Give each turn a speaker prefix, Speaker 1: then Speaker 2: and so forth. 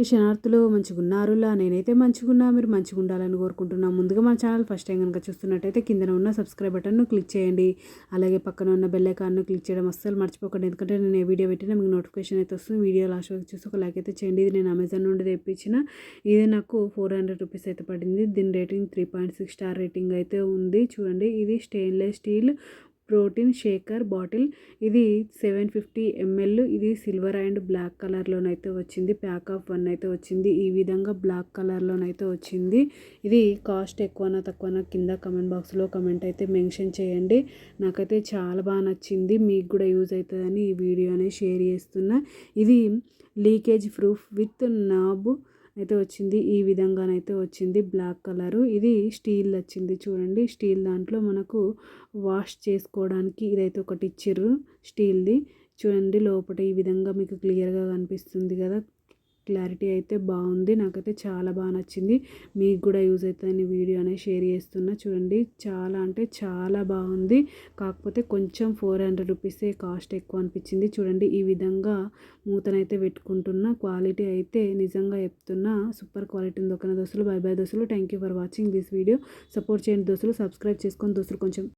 Speaker 1: ఈ శనార్థులు మంచిగున్నారులా, నేనైతే మంచిగున్నా, మీరు మంచిగుండాలని కోరుకుంటున్నా. ముందుగా మన ఛానల్ ఫస్ట్ టైం కనుక చూస్తున్నట్టయితే కిందన ఉన్న సబ్స్క్రైబ్ బటన్ను క్లిక్ చేయండి. అలాగే పక్కన ఉన్న బెల్ ఐకాన్ను క్లిక్ చేయడం అస్సలు మర్చిపోకండి. ఎందుకంటే నేను ఏ వీడియో పెట్టినా మీకు నోటిఫికేషన్ అయితే వస్తుంది. వీడియో లాస్ట్ వరకు చూసి ఒక లైక్ అయితే చేయండి. ఇది నేను అమెజాన్ నుండి తెప్పించిన, ఇది నాకు 400 రూపీస్ అయితే పడింది. దీని రేటింగ్ 3.6 స్టార్ రేటింగ్ అయితే ఉంది. చూడండి, ఇది stainless steel protein shaker bottle. ఇది 750 ml. ఇది సిల్వర్ అండ్ బ్లాక్ కలర్లోనైతే వచ్చింది. ప్యాక్ ఆఫ్ 1 అయితే వచ్చింది. ఈ విధంగా బ్లాక్ కలర్లోనైతే వచ్చింది. ఇది కాస్ట్ ఎక్కువనా తక్కువనా కింద కమెంట్ బాక్స్లో కమెంట్ అయితే మెన్షన్ చేయండి. నాకైతే చాలా బాగా నచ్చింది. మీకు కూడా యూజ్ అవుతుందని ఈ వీడియో అనేది షేర్ చేస్తున్నా. ఇది లీకేజ్ ప్రూఫ్ విత్ నాబ్ అయితే వచ్చింది. ఈ విధంగానైతే వచ్చింది బ్లాక్ కలరు. ఇది స్టీల్ వచ్చింది. చూడండి, స్టీల్ దాంట్లో మనకు వాష్ చేసుకోవడానికి ఇదైతే ఒకటి ఇచ్చిర్రు స్టీల్ది. చూడండి, లోపల ఈ విధంగా మీకు క్లియర్గా కనిపిస్తుంది కదా. క్లారిటీ అయితే బాగుంది. నాకైతే చాలా బాగా నచ్చింది. మీకు కూడా యూజ్ అవుతుందని వీడియో అనేది షేర్ చేస్తున్నా. చూడండి, చాలా అంటే చాలా బాగుంది. కాకపోతే కొంచెం 400 రూపీసే కాస్ట్ ఎక్కువ అనిపించింది. చూడండి, ఈ విధంగా మూతనైతే పెట్టుకుంటున్నా. క్వాలిటీ అయితే నిజంగా చెప్తున్నా, సూపర్ క్వాలిటీ ఉంది. ఒక దోస్తులు బై బై దోస్తులు. Thank you for watching this video. Support చేయండి దోస్తులు, సబ్స్క్రైబ్ చేసుకొని దోస్తులు కొంచెం